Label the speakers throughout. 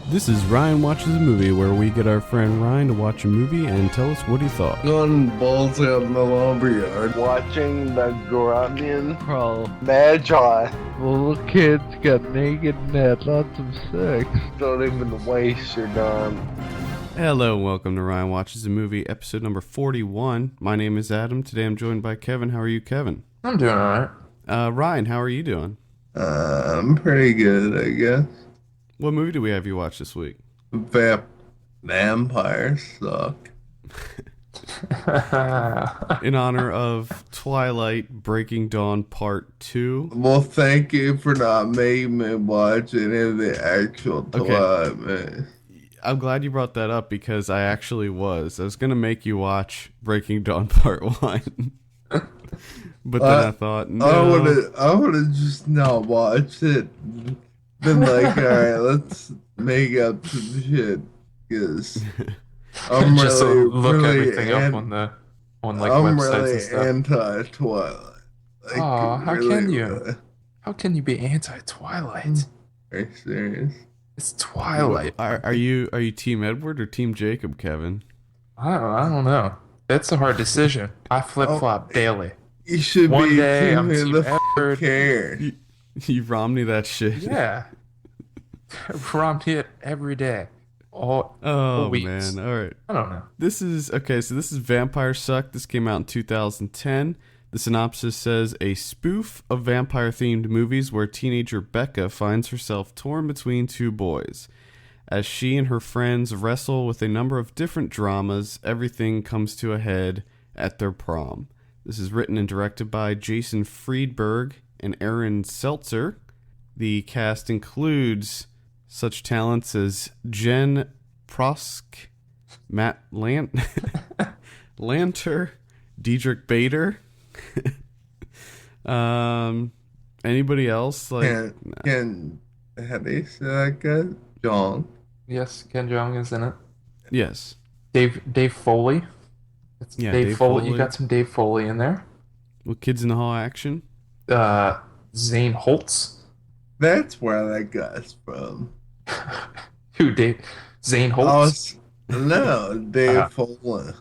Speaker 1: This is Ryan Watches a Movie, where we get our friend Ryan to watch a movie and tell us what he thought.
Speaker 2: Going balls out in the lumberyard.
Speaker 3: Watching the Grunion Pro Magi.
Speaker 4: Little kids got naked and had lots of sex.
Speaker 3: Don't even waste your time.
Speaker 1: Hello and welcome to Ryan Watches a Movie, episode number 41. My name is Adam. Today I'm joined by Kevin. How are you, Kevin?
Speaker 5: I'm doing alright.
Speaker 1: Ryan, how are you doing?
Speaker 2: I'm pretty good, I guess.
Speaker 1: What movie do we have you watch this week?
Speaker 2: Vampires suck.
Speaker 1: In honor of Twilight Breaking Dawn Part 2.
Speaker 2: Well, thank you for not making me watch any of the actual Twilight movies.
Speaker 1: I'm glad you brought that up because I actually was. I was going to make you watch Breaking Dawn Part 1. But then I thought, no.
Speaker 2: I would have just not watched it. Been like, alright, let's make up some shit. Because I'm
Speaker 5: just
Speaker 2: really,
Speaker 5: look
Speaker 2: really
Speaker 5: everything up on like
Speaker 2: I'm
Speaker 5: websites
Speaker 2: really
Speaker 5: and stuff.
Speaker 2: anti-Twilight. Like,
Speaker 5: Aw, how
Speaker 2: really,
Speaker 5: can you?
Speaker 2: really.
Speaker 5: How can you be anti-Twilight?
Speaker 2: Are you serious?
Speaker 5: It's Twilight.
Speaker 1: Are you Team Edward or Team Jacob, Kevin?
Speaker 5: I don't know. That's a hard decision. I flip-flop daily.
Speaker 2: You should
Speaker 5: One
Speaker 2: be
Speaker 5: day I'm
Speaker 2: Team
Speaker 5: Team
Speaker 2: the
Speaker 5: Edward.
Speaker 2: cares.
Speaker 1: You Romney that shit.
Speaker 5: Yeah. Romney it every day. All weeks.
Speaker 1: Man, all right.
Speaker 5: I don't know.
Speaker 1: This is Vampire Suck. This came out in 2010. The synopsis says a spoof of vampire-themed movies where teenager Becca finds herself torn between two boys. As she and her friends wrestle with a number of different dramas, everything comes to a head at their prom. This is written and directed by Jason Friedberg and Aaron Seltzer. The cast includes such talents as Jen Prosk, Matt Lanter, Diedrich Bader. Anybody else? Like,
Speaker 2: How do you say that guy? John.
Speaker 5: Yes, Ken Jeong is in it.
Speaker 1: yes.
Speaker 5: Dave Foley. It's
Speaker 1: Yeah,
Speaker 5: Dave
Speaker 1: Dave
Speaker 5: Foley.
Speaker 1: Foley.
Speaker 5: You got some Dave Foley in there.
Speaker 1: With Kids in the Hall action.
Speaker 5: Zane Holtz.
Speaker 2: That's where that guy's from.
Speaker 5: Who, Dave? Zane Holtz?
Speaker 2: Dave Foley.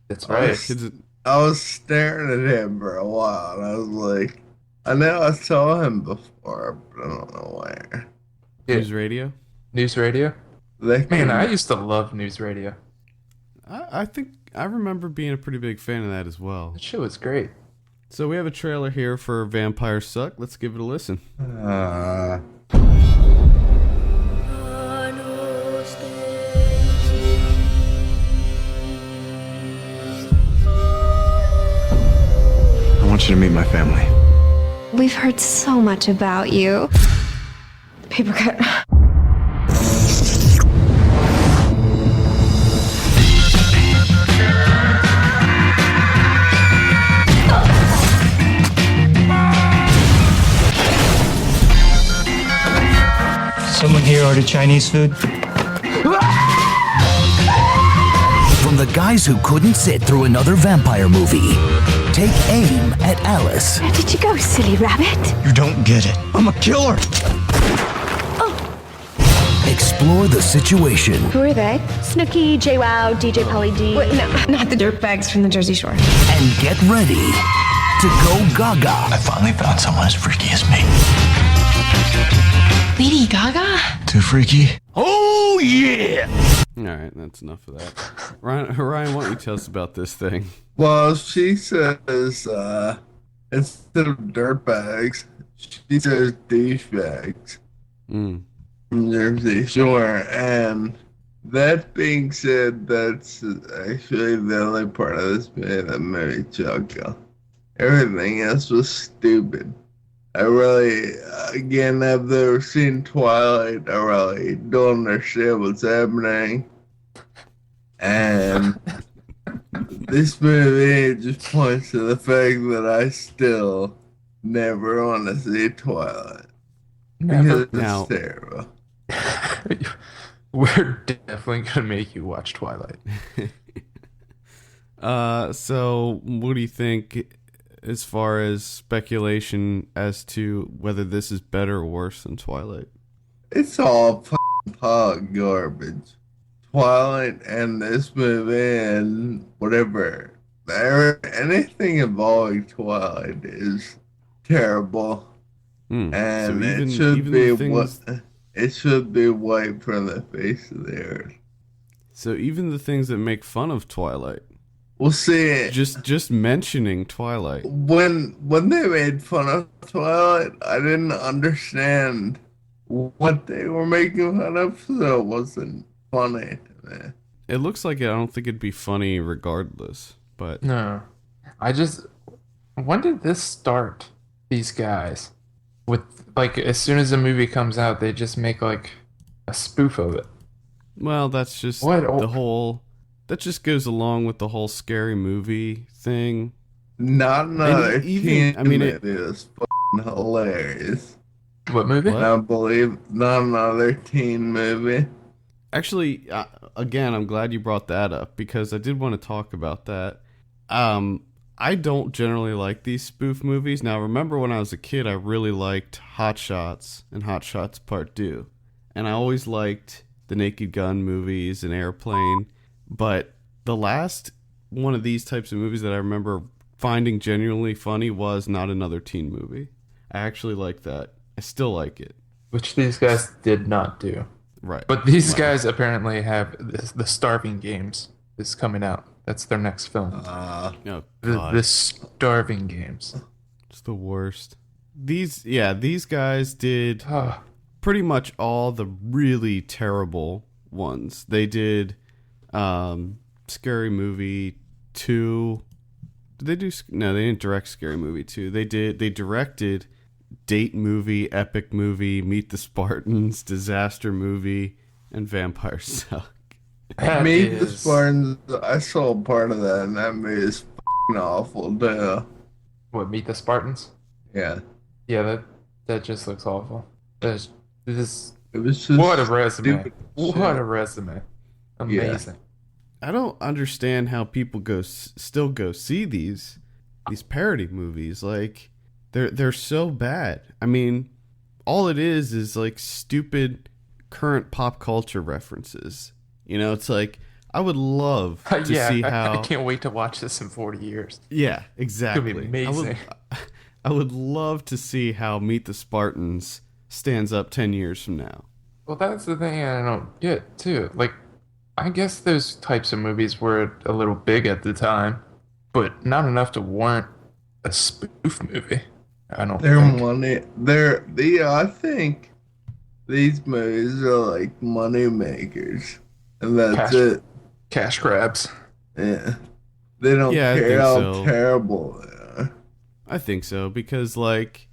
Speaker 5: That's
Speaker 2: I
Speaker 5: right.
Speaker 2: was, I was staring at him for a while, and I was like, I know I saw him before, but I don't know where.
Speaker 5: Yeah.
Speaker 1: News Radio.
Speaker 5: News Radio?
Speaker 2: They
Speaker 5: Man,
Speaker 2: can-
Speaker 5: I used to love News Radio.
Speaker 1: I think I remember being a pretty big fan of that as well.
Speaker 5: That show was great.
Speaker 1: So we have a trailer here for Vampire Suck. Let's give it a listen.
Speaker 2: Uh,
Speaker 6: I want you to meet my family.
Speaker 7: We've heard so much about you. Paper cut.
Speaker 8: Someone here order Chinese food?
Speaker 9: From the guys who couldn't sit through another vampire movie, take aim at Alice.
Speaker 7: Where did you go, silly rabbit?
Speaker 6: You don't get it. I'm a killer.
Speaker 9: Explore the situation
Speaker 7: Who are they? Snooki, JWoww, DJ Polly D. Wait, no, not the dirtbags from the Jersey Shore.
Speaker 9: and get ready to go gaga.
Speaker 6: I finally found someone as freaky as me.
Speaker 7: Lady Gaga?
Speaker 6: Too freaky?
Speaker 9: Oh yeah!
Speaker 1: All right, that's enough of that. Ryan, why don't you tell us about this thing?
Speaker 2: well, she says, instead of dirtbags, she says douchebags. From Jersey Shore, and that being said, that's actually the only part of this movie that made me chuckle. Everything else was stupid. I really, again, I've never seen Twilight. I really don't understand what's happening. And this movie just points to the fact that I still never want to see Twilight.
Speaker 5: Never.
Speaker 2: Because
Speaker 1: Now-
Speaker 2: it's terrible.
Speaker 5: We're definitely going to make you watch Twilight.
Speaker 1: So what do you think as far as speculation as to whether this is better or worse than Twilight?
Speaker 2: It's all hot garbage. Twilight and this movie and whatever. Anything involving Twilight is terrible. And
Speaker 1: So
Speaker 2: it should be wiped from the face of the earth.
Speaker 1: So even the things that make fun of Twilight.
Speaker 2: We'll see.
Speaker 1: Just mentioning Twilight.
Speaker 2: When they made fun of Twilight, I didn't understand what they were making fun of, so it wasn't funny to me.
Speaker 1: It looks like it. I don't think it'd be funny regardless, but
Speaker 5: No. When did this start? These guys. With, like, as soon as a movie comes out, they just make, like, a spoof of it.
Speaker 1: well, that's just
Speaker 5: What?
Speaker 1: the whole. That just goes along with the whole scary movie thing.
Speaker 2: Not another teen movie
Speaker 1: it
Speaker 2: is fucking hilarious.
Speaker 5: What movie?
Speaker 1: What?
Speaker 2: I believe not another teen movie.
Speaker 1: Actually, again, I'm glad you brought that up because I did want to talk about that. I don't generally like these spoof movies. Now, remember when I was a kid, I really liked Hot Shots and Hot Shots Part 2. And I always liked the Naked Gun movies and Airplane. But the last one of these types of movies that I remember finding genuinely funny was Not Another Teen Movie. I actually like that. I still like it.
Speaker 5: Which these guys did not do.
Speaker 1: Right.
Speaker 5: But these guys apparently have the Starving Games is coming out. That's their next film.
Speaker 1: Oh,
Speaker 5: the
Speaker 1: God.
Speaker 5: Starving Games.
Speaker 1: It's the worst. These guys did
Speaker 5: Oh,
Speaker 1: pretty much all the really terrible ones. They did Scary Movie 2. Did they do? No, they didn't direct Scary Movie 2. They directed Date Movie, Epic Movie, Meet the Spartans, Disaster Movie, and Vampire Suck.
Speaker 2: Meet the Spartans. I saw part of that, and that movie is fucking awful too.
Speaker 5: What, Meet the Spartans?
Speaker 2: Yeah,
Speaker 5: Yeah, that just looks awful.
Speaker 2: it was just
Speaker 5: What a resume.
Speaker 2: stupid
Speaker 5: What
Speaker 2: shit.
Speaker 5: a resume. Amazing.
Speaker 1: I don't understand how people still go see these parody movies. Like they're so bad. I mean, all it is like stupid current pop culture references. You know, it's like I would love to see how
Speaker 5: I can't wait to watch this in 40 years.
Speaker 1: Yeah, exactly.
Speaker 5: It's gonna be amazing.
Speaker 1: I would love to see how Meet the Spartans stands up 10 years from now.
Speaker 5: Well, that's the thing I don't get, too. Like, I guess those types of movies were a little big at the time, but not enough to warrant a spoof movie. I don't
Speaker 2: They're
Speaker 5: think.
Speaker 2: money. I think these movies are like money makers, and that's it.
Speaker 5: Cash grabs.
Speaker 2: Yeah, they don't
Speaker 1: Yeah, I
Speaker 2: care
Speaker 1: think
Speaker 2: how
Speaker 1: so.
Speaker 2: terrible they are.
Speaker 1: I think so because, like,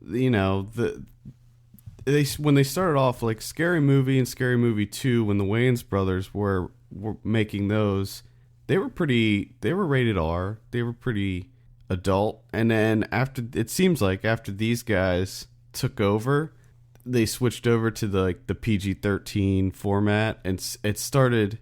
Speaker 1: you know, when they started off, like Scary Movie and Scary Movie 2, when the Wayans brothers were making those, they were rated R. They were pretty adult. And then it seems like after these guys took over, they switched over to the PG-13 format, and it started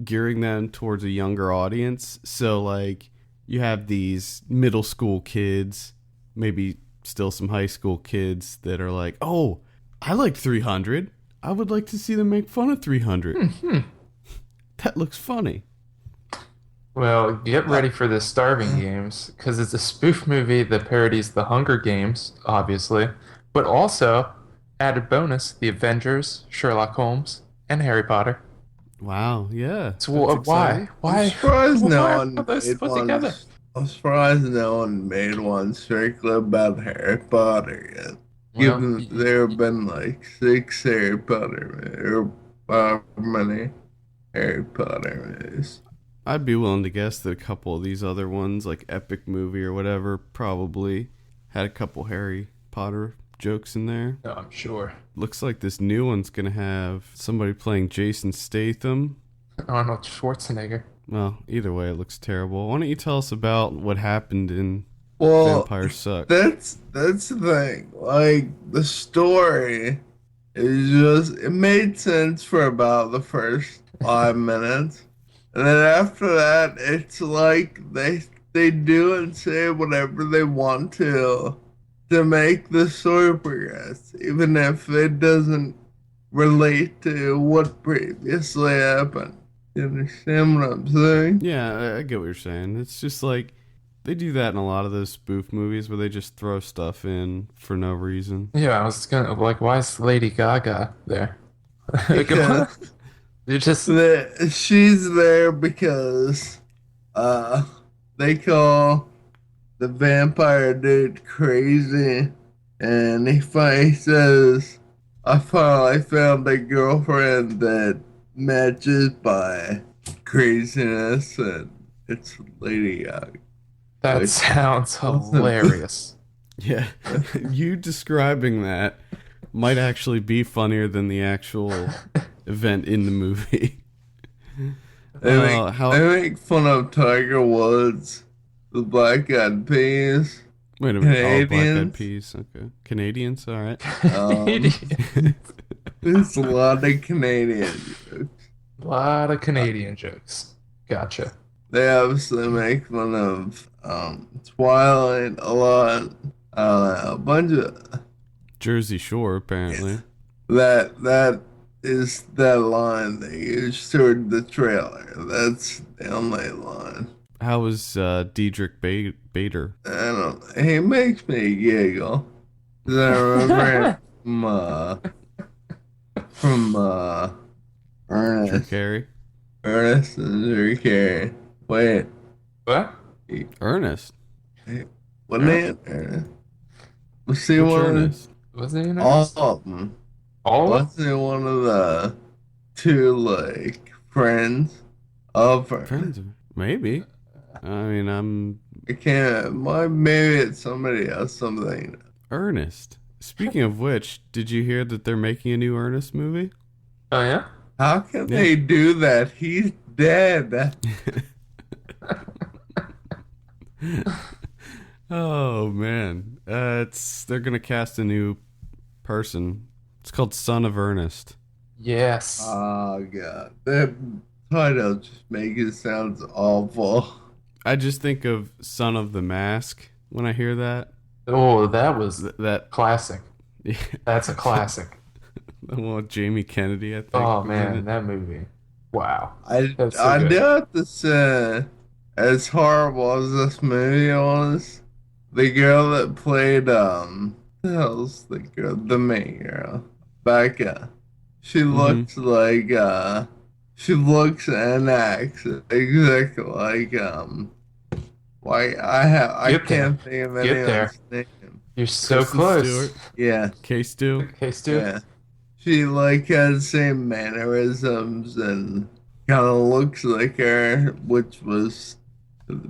Speaker 1: gearing them towards a younger audience. So like you have these middle school kids, maybe still some high school kids that are like, oh, I like 300. I would like to see them make fun of 300.
Speaker 5: Mm-hmm.
Speaker 1: That looks funny.
Speaker 5: Well, get ready for the Starving Games, because it's a spoof movie that parodies the Hunger Games, obviously, but also, added bonus, the Avengers, Sherlock Holmes, and Harry Potter.
Speaker 1: Wow, yeah.
Speaker 5: So
Speaker 1: That's
Speaker 5: why?
Speaker 2: I'm surprised no
Speaker 5: Why
Speaker 2: one
Speaker 5: are those
Speaker 2: made
Speaker 5: put
Speaker 2: one.
Speaker 5: together?
Speaker 2: I'm surprised no one made one strictly about Harry Potter yet.
Speaker 5: Well,
Speaker 2: Given there have been like 6 Harry Potter or however many Harry Potter movies.
Speaker 1: I'd be willing to guess that a couple of these other ones, like Epic Movie or whatever, probably had a couple Harry Potter jokes in there.
Speaker 5: No, I'm sure.
Speaker 1: Looks like this new one's going to have somebody playing Jason Statham.
Speaker 5: Arnold Schwarzenegger.
Speaker 1: Well, either way, it looks terrible. Why don't you tell us about what happened in Vampire Suck?
Speaker 2: That's the thing. Like, the story is just, it made sense for about the first 5 minutes. And then after that, it's like they do and say whatever they want to make the story progress, even if it doesn't relate to what previously happened. You understand what I'm saying?
Speaker 1: Yeah, I get what you're saying. It's just like they do that in a lot of those spoof movies where they just throw stuff in for no reason.
Speaker 5: Yeah, I was gonna like, why is Lady Gaga there?
Speaker 2: Because
Speaker 5: You just
Speaker 2: she's there because they call the vampire dude crazy, and he finally says, I finally found a girlfriend that matches my craziness, and it's Lady Gaga.
Speaker 5: that
Speaker 2: Like,
Speaker 5: sounds hilarious.
Speaker 1: Yeah, you describing that might actually be funnier than the actual event in the movie.
Speaker 2: I make fun of Tiger Woods, the Black Eyed Peas.
Speaker 1: Wait a minute. Oh, Black Eyed
Speaker 2: Canadians.
Speaker 1: Peas. Okay. Canadians. All right.
Speaker 2: There's a lot of Canadian jokes.
Speaker 5: A lot of Canadian jokes. Gotcha.
Speaker 2: They obviously make fun of Twilight a lot. A bunch of
Speaker 1: Jersey Shore, apparently.
Speaker 2: that is that line they use toward the trailer. That's the only line.
Speaker 1: How was Diedrich Bader?
Speaker 2: I don't. He makes me giggle. 'Cause I remember from
Speaker 1: Drew
Speaker 2: Ernest.
Speaker 1: Carey?
Speaker 2: Ernest and Drew Carey. Wait,
Speaker 5: What?
Speaker 1: Ernest?
Speaker 2: what name? Ernest. Was he
Speaker 1: What's
Speaker 2: one of
Speaker 1: Ernest?
Speaker 5: Was it in
Speaker 2: all
Speaker 5: Ernest?
Speaker 2: of them?
Speaker 5: All of
Speaker 2: Was he one of the two like friends of Ernest?
Speaker 1: Friends? Maybe. I mean,
Speaker 2: I can't. Maybe it's somebody else. Something.
Speaker 1: Ernest. Speaking of which, did you hear that they're making a new Ernest movie?
Speaker 5: Oh yeah?
Speaker 2: How can they do that? He's dead.
Speaker 1: Oh man, they're gonna cast a new person. It's called Son of Ernest.
Speaker 5: Yes.
Speaker 2: Oh god, that title just makes it sound awful.
Speaker 1: I just think of Son of the Mask when I hear that.
Speaker 5: Oh, that was
Speaker 1: That
Speaker 5: classic.
Speaker 1: yeah,
Speaker 5: That's a classic.
Speaker 1: the one with Jamie Kennedy. I think.
Speaker 5: Oh
Speaker 1: was in
Speaker 5: man,
Speaker 1: it.
Speaker 5: that movie. Wow.
Speaker 2: I
Speaker 5: That's so
Speaker 2: I
Speaker 5: good.
Speaker 2: do have to say, as horrible as this movie was, the girl that played the hell's the girl, the main girl, Becca. She looks like she looks and acts exactly like why I
Speaker 5: Get there.
Speaker 2: can't think of
Speaker 5: Get there.
Speaker 2: anyone's name.
Speaker 5: You're so
Speaker 1: Kristen
Speaker 5: close.
Speaker 1: Stewart,
Speaker 2: Yeah,
Speaker 1: K-Stew.
Speaker 5: Okay, Stu.
Speaker 2: yeah. She like has the same mannerisms and kind of looks like her, which was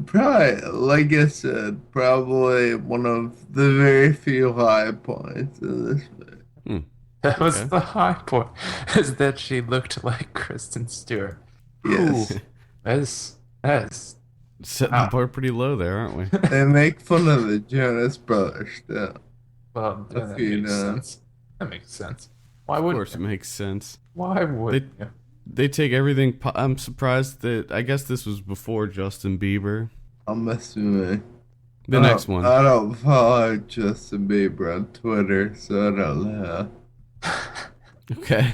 Speaker 2: probably, like I said, probably one of the very few high points of this movie.
Speaker 5: That was
Speaker 1: Okay.
Speaker 5: the high point. Is that she looked like Kristen Stewart.
Speaker 2: Yes.
Speaker 5: Ooh, that is
Speaker 1: Setting the bar pretty low there, aren't we?
Speaker 2: They make fun of the Jonas Brothers still.
Speaker 5: well, yeah, that
Speaker 2: If you
Speaker 5: makes
Speaker 2: know.
Speaker 5: sense. That makes sense. Why
Speaker 1: Of
Speaker 5: would
Speaker 1: course, it makes sense.
Speaker 5: Why would you?
Speaker 1: They take everything. I'm surprised that. I guess this was before Justin Bieber.
Speaker 2: I'm assuming.
Speaker 1: The next one.
Speaker 2: I don't follow Justin Bieber on Twitter, so I don't know.
Speaker 1: Okay.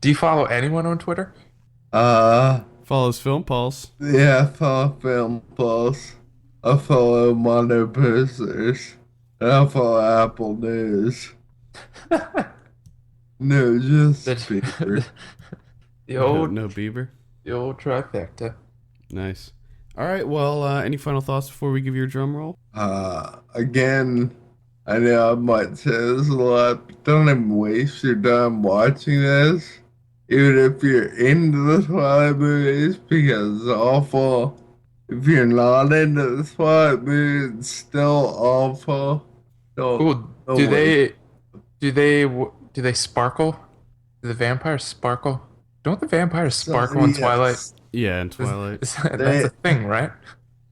Speaker 5: Do you follow anyone on Twitter?
Speaker 1: Follows Film Pulse.
Speaker 2: Yeah, I follow Film Pulse. I follow Mondo Boosters. And I follow Apple News. No, just Bieber.
Speaker 5: The old,
Speaker 1: No Bieber.
Speaker 5: the old trifecta.
Speaker 1: Nice. All right. Well, any final thoughts before we give you your drum roll?
Speaker 2: Again, I know I might say this a lot, but don't even waste your time watching this. Even if you're into the Twilight movies, because it's awful. If you're not into the Twilight movies, it's still awful.
Speaker 5: Ooh,
Speaker 2: don't
Speaker 5: do
Speaker 2: waste.
Speaker 5: they sparkle? Do the vampires sparkle? Don't the vampires sparkle in
Speaker 2: Yes.
Speaker 5: Twilight?
Speaker 1: Yeah, in Twilight.
Speaker 5: That's a thing, right?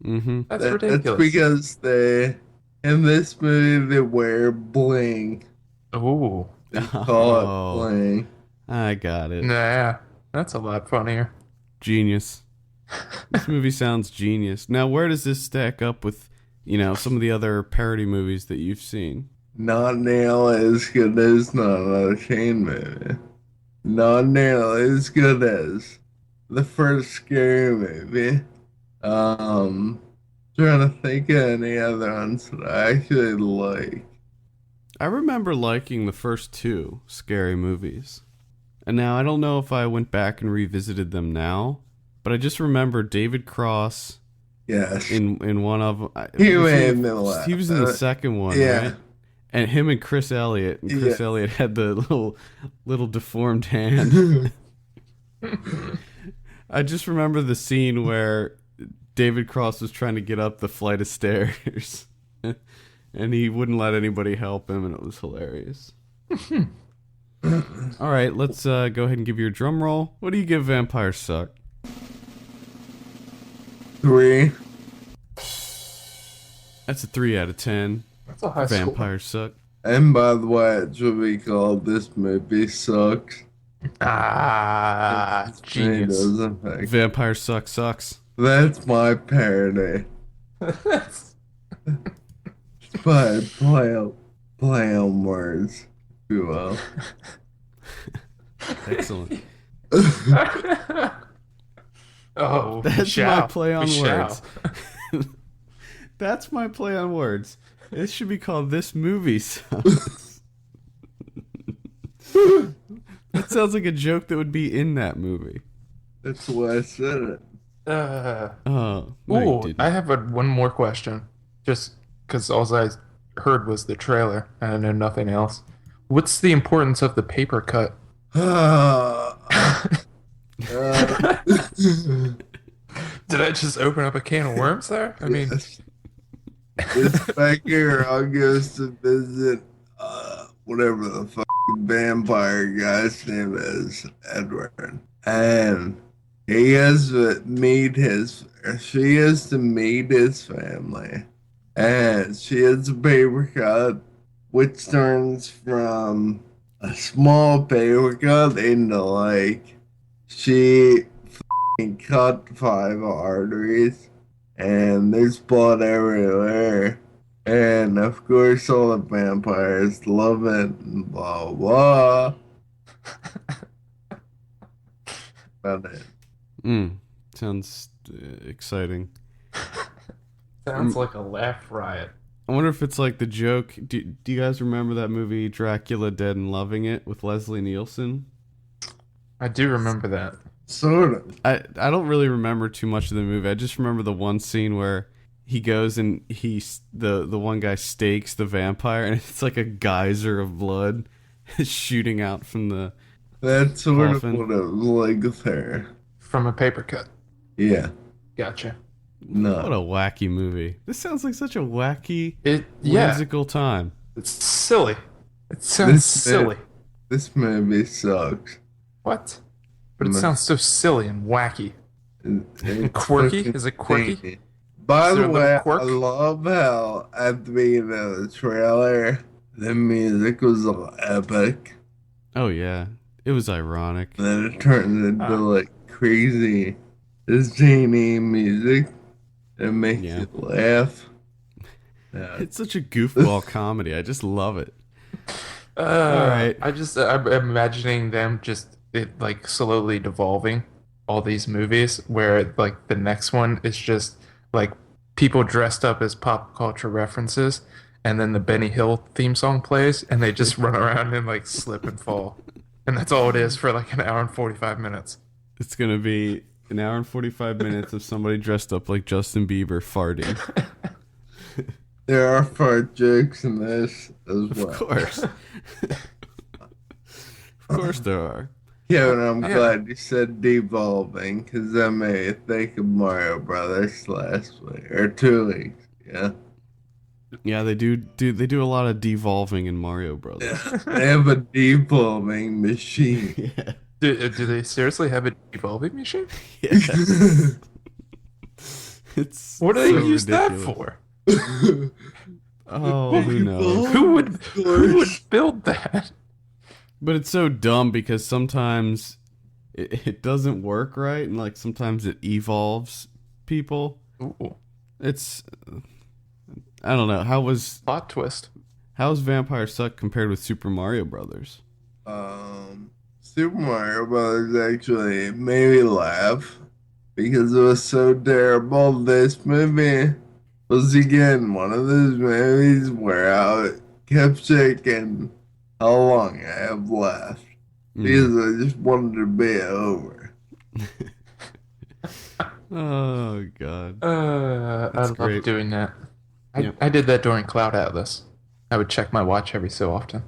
Speaker 1: Mm-hmm.
Speaker 5: That's
Speaker 2: That's
Speaker 5: ridiculous.
Speaker 2: because in this movie, they wear bling.
Speaker 5: Ooh,
Speaker 2: They call
Speaker 1: Oh.
Speaker 2: it bling.
Speaker 1: I got it.
Speaker 5: nah, that's a lot funnier.
Speaker 1: Genius. This movie sounds genius. Now, where does this stack up with some of the other parody movies that you've seen.
Speaker 2: Not nearly as good as Not Another Teen movie. Not nearly as good as the first Scary movie. Trying to think of any other ones that I actually like.
Speaker 1: I remember liking the first two Scary movies. And now I don't know if I went back and revisited them now, but I just remember David Cross.
Speaker 2: Yes.
Speaker 1: In one of them.
Speaker 2: He was
Speaker 1: in the second one,
Speaker 2: yeah.
Speaker 1: right? And him and Chris Elliott. And Chris Elliott had the little deformed hand. I just remember the scene where David Cross was trying to get up the flight of stairs. And he wouldn't let anybody help him, and it was hilarious. All right, let's go ahead and give you a drum roll. What do you give Vampire Suck?
Speaker 2: 3.
Speaker 1: That's a 3 out of 10.
Speaker 5: That's a high
Speaker 1: Vampire Suck.
Speaker 2: And by the way, it should be called This Movie Sucks.
Speaker 5: Genius.
Speaker 1: Vampire Suck sucks.
Speaker 2: That's my parody. But play on words, if you will.
Speaker 1: Excellent.
Speaker 5: Oh,
Speaker 1: that's my play on words. That's my play on words. It should be called This Movie Sucks. That sounds like a joke that would be in that movie.
Speaker 2: That's why I said it.
Speaker 1: No,
Speaker 5: I have one more question. Just because all I heard was the trailer and I know nothing else. What's the importance of the paper cut? Did I just open up a can of worms there? I mean,
Speaker 2: this Becker all goes to visit whatever the vampire guy's name is, Edward, and she has to meet his family, and she has a paper cut, which turns from a small paper cut into like she cut 5 arteries, and there's blood everywhere. And of course, all the vampires love it, and blah blah. About it.
Speaker 1: Sounds exciting.
Speaker 5: Sounds like a laugh riot.
Speaker 1: I wonder if it's like the joke. Do you guys remember that movie Dracula Dead and Loving It with Leslie Nielsen?
Speaker 5: I do remember that.
Speaker 2: Sort of.
Speaker 1: I don't really remember too much of the movie. I just remember the one scene where he goes and the one guy stakes the vampire, and it's like a geyser of blood shooting out from the
Speaker 2: That's sort
Speaker 1: coffin.
Speaker 2: of what it was like with her.
Speaker 5: From a paper cut.
Speaker 2: Yeah.
Speaker 5: Gotcha.
Speaker 2: No.
Speaker 1: What a wacky movie. This sounds like such a wacky,
Speaker 5: yeah.
Speaker 1: whimsical time.
Speaker 5: It's silly. It sounds silly.
Speaker 2: This movie sucks.
Speaker 5: What? But it sounds so silly and wacky. And quirky? Is it quirky?
Speaker 2: By
Speaker 5: Is there
Speaker 2: the
Speaker 5: a little
Speaker 2: way,
Speaker 5: quirk?
Speaker 2: I love how at the beginning of the trailer, the music was all epic.
Speaker 1: Oh yeah, it was ironic.
Speaker 2: And then it turns into like crazy zany music that makes you laugh. Yeah.
Speaker 1: It's such a goofball comedy. I just love it. All right.
Speaker 5: I'm imagining them just like slowly devolving all these movies where like the next one is just like people dressed up as pop culture references, and then the Benny Hill theme song plays and they just run around and like slip and fall. And that's all it is for like an hour and 45 minutes.
Speaker 1: It's going to be an hour and 45 minutes of somebody dressed up like Justin Bieber farting.
Speaker 2: There are fart jokes in this as well.
Speaker 1: Of course. Of course there are.
Speaker 2: Yeah, and I'm glad you said devolving, because that made me think of Mario Brothers last week, or 2 weeks, yeah.
Speaker 1: Yeah, they do a lot of devolving in Mario Brothers.
Speaker 2: Yeah. They have a devolving machine.
Speaker 1: Yeah.
Speaker 5: Do they seriously have a devolving machine?
Speaker 1: Yes. It's
Speaker 5: what do they
Speaker 1: so
Speaker 5: use
Speaker 1: ridiculous.
Speaker 5: that for?
Speaker 1: Oh, who knows?
Speaker 5: Who would build that?
Speaker 1: But it's so dumb because sometimes it doesn't work right, and like sometimes it evolves people.
Speaker 5: Ooh.
Speaker 1: It's I don't know. How was Vampire Suck compared with Super Mario Brothers?
Speaker 2: Super Mario Brothers actually made me laugh because it was so terrible. This movie was again one of those movies where I kept checking how long I have left because I just wanted to be over.
Speaker 1: Oh God!
Speaker 5: I love doing that. I did that during Cloud Atlas. I would check my watch every so often.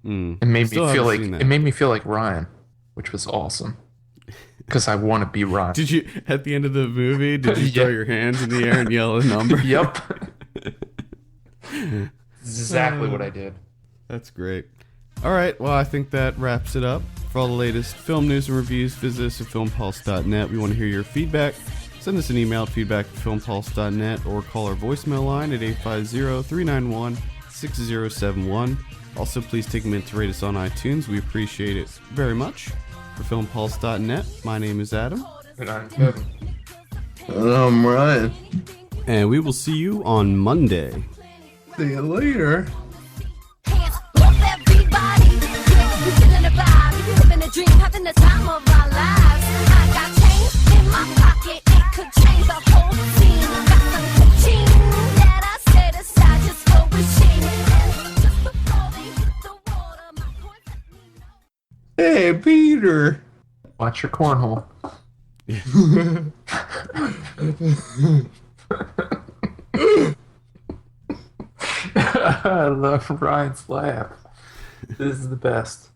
Speaker 5: It made me feel like Ryan, which was awesome. Because I want to be Ryan.
Speaker 1: Did you at the end of the movie? Did you throw your hands in the air and yell a number?
Speaker 5: Yep. Exactly what I did.
Speaker 1: That's great. All right. Well, I think that wraps it up. For all the latest film news and reviews, visit us at filmpulse.net. We want to hear your feedback. Send us an email at feedback@filmpulse.net or call our voicemail line at 850-391-6071. Also, please take a minute to rate us on iTunes. We appreciate it very much. For filmpulse.net, my name is Adam.
Speaker 5: And I'm Kevin.
Speaker 2: And I'm Ryan.
Speaker 1: And we will see you on Monday.
Speaker 2: See you later.
Speaker 10: Dream, having the time of our lives. I got change in my pocket, it could change the whole scene. Got some coaching that I set aside just for a shame. And just before they hit the water, my boys let me know.
Speaker 2: Hey, Peter.
Speaker 5: Watch your cornhole. I love Ryan's laugh. This is the best.